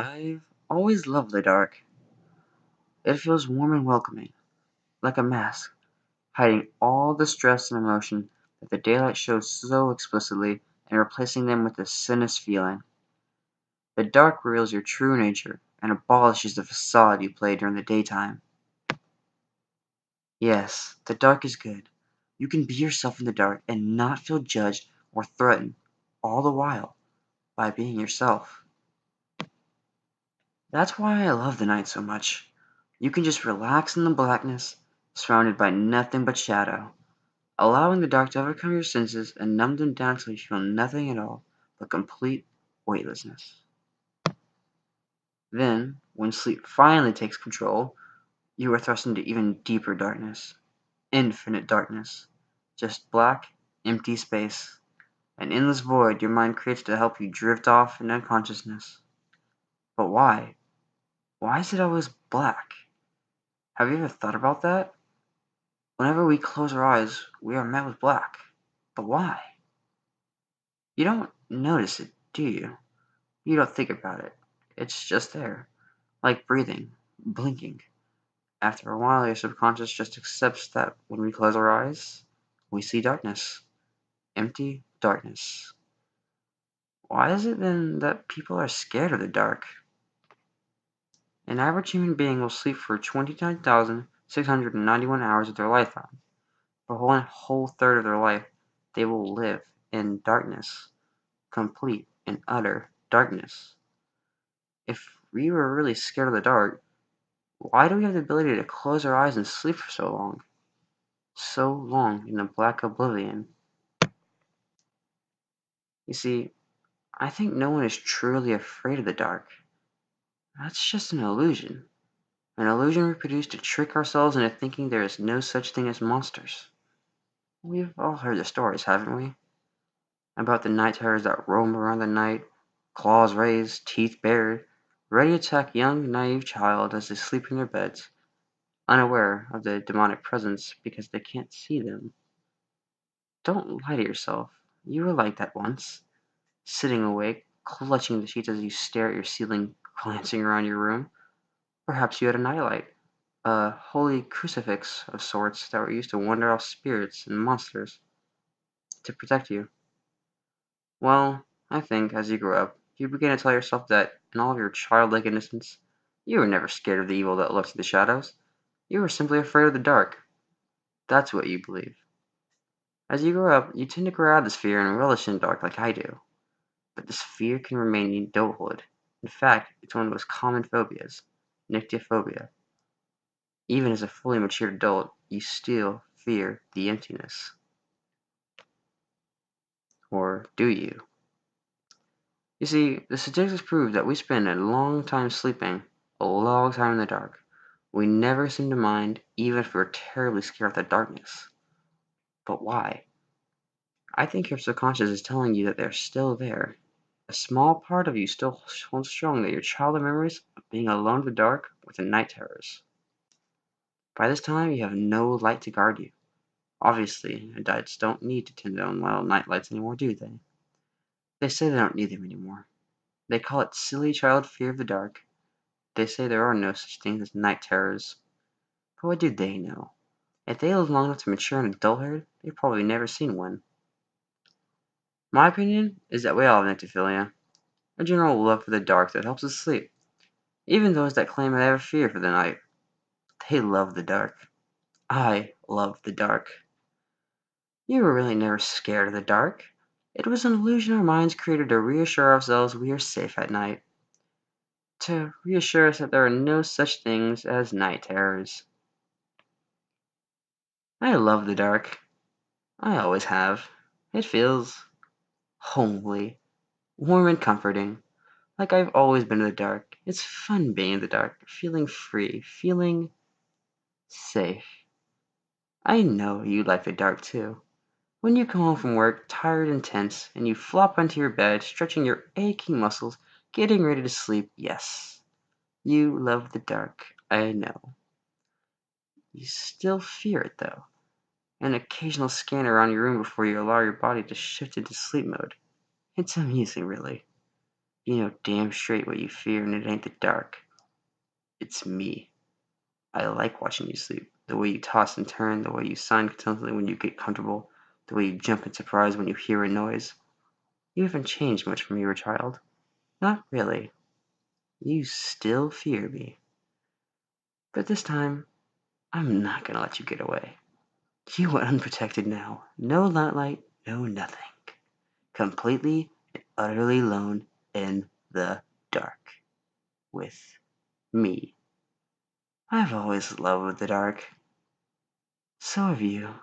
I've always loved the dark. It feels warm and welcoming, like a mask, hiding all the stress and emotion that the daylight shows so explicitly and replacing them with a sinister feeling. The dark reveals your true nature and abolishes the facade you play during the daytime. Yes, the dark is good. You can be yourself in the dark and not feel judged or threatened, all the while, by being yourself. That's why I love the night so much. You can just relax in the blackness, surrounded by nothing but shadow, allowing the dark to overcome your senses and numb them down till you feel nothing at all but complete weightlessness. Then, when sleep finally takes control, you are thrust into even deeper darkness. Infinite darkness. Just black, empty space. An endless void your mind creates to help you drift off in unconsciousness. But why? Why is it always black? Have you ever thought about that? Whenever we close our eyes, we are met with black. But why? You don't notice it, do you? You don't think about it. It's just there, like breathing, blinking. After a while, your subconscious just accepts that when we close our eyes, we see darkness. Empty darkness. Why is it then that people are scared of the dark? An average human being will sleep for 29,691 hours of their lifetime. For one whole third of their life, they will live in darkness. Complete and utter darkness. If we were really scared of the dark, why do we have the ability to close our eyes and sleep for so long? So long in a black oblivion. You see, I think no one is truly afraid of the dark. That's just an illusion. An illusion we produce to trick ourselves into thinking there is no such thing as monsters. We've all heard the stories, haven't we? About the night terrors that roam around the night, claws raised, teeth bared, ready to attack young, naive child as they sleep in their beds, unaware of the demonic presence because they can't see them. Don't lie to yourself. You were like that once, sitting awake, clutching the sheets as you stare at your ceiling, glancing around your room. Perhaps you had a nightlight, a holy crucifix of sorts that were used to ward off spirits and monsters to protect you. Well, I think as you grow up, you begin to tell yourself that in all of your childlike innocence, you were never scared of the evil that lurks in the shadows. You were simply afraid of the dark. That's what you believe. As you grow up, you tend to grow out of this fear and relish in the dark like I do. But this fear can remain in adulthood. In fact, it's one of the most common phobias, nyctophobia. Even as a fully matured adult, you still fear the emptiness. Or do you? You see, the statistics prove that we spend a long time sleeping, a long time in the dark. We never seem to mind, even if we're terribly scared of the darkness. But why? I think your subconscious is telling you that they're still there. A small part of you still holds strong that your childhood memories of being alone in the dark with the night terrors. By this time, you have no light to guard you. Obviously, adults don't need to tend their own little night lights anymore, do they? They say they don't need them anymore. They call it silly child fear of the dark. They say there are no such things as night terrors. But what do they know? If they live long enough to mature in adulthood, they've probably never seen one. My opinion is that we all have nyctophilia, a general love for the dark that helps us sleep. Even those that claim they have a fear for the night, they love the dark. I love the dark. You were really never scared of the dark. It was an illusion our minds created to reassure ourselves we are safe at night. To reassure us that there are no such things as night terrors. I love the dark. I always have. It feels homely, warm and comforting, like I've always been in the dark. It's fun being in the dark, feeling free, feeling safe. I know you like the dark too. When you come home from work, tired and tense, and you flop onto your bed, stretching your aching muscles, getting ready to sleep, yes, you love the dark, I know. You still fear it though. An occasional scan around your room before you allow your body to shift into sleep mode. It's amusing, really. You know damn straight what you fear, and it ain't the dark. It's me. I like watching you sleep. The way you toss and turn, the way you sigh constantly when you get comfortable, the way you jump in surprise when you hear a noise. You haven't changed much from you were a child. Not really. You still fear me. But this time, I'm not gonna let you get away. You are unprotected now. No nightlight, no nothing. Completely and utterly alone in the dark. With me. I've always loved the dark. So have you.